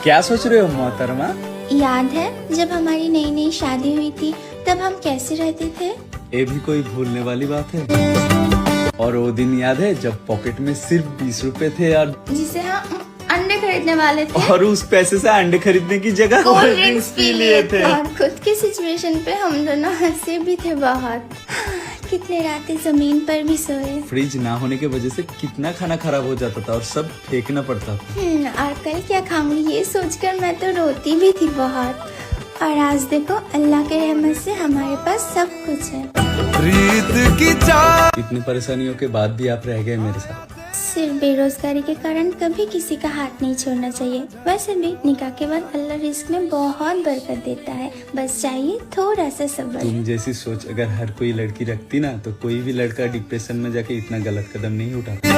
क्या सोच रहे हो मोहतरमा? याद है जब हमारी नई नई शादी हुई थी तब हम कैसे रहते थे? ये भी कोई भूलने वाली बात है? और वो दिन याद है जब पॉकेट में सिर्फ 20 रुपए थे यार, जिसे हम अंडे खरीदने वाले थे और उस पैसे से अंडे खरीदने की जगह कोल्ड ड्रिंक्स पी लिए थे। और खुद की सिचुएशन पे हम दोनों हंसे भी थे बहुत। कितने रातें जमीन पर भी सोए। फ्रिज ना होने की वजह से कितना खाना खराब हो जाता था और सब फेंकना पड़ता था। और कल क्या खाऊंगी ये सोचकर मैं तो रोती भी थी बहुत। और आज देखो अल्लाह के रहमत से हमारे पास सब कुछ है। इतनी परेशानियों के बाद भी आप रह गए मेरे साथ। सिर्फ बेरोजगारी के कारण कभी किसी का हाथ नहीं छोड़ना चाहिए। वैसे भी निकाह के बाद अल्लाह रिस्क में बहुत बरकत देता है, बस चाहिए थोड़ा सा सब्र। तुम जैसी सोच अगर हर कोई लड़की रखती ना तो कोई भी लड़का डिप्रेशन में जाके इतना गलत कदम नहीं उठाता।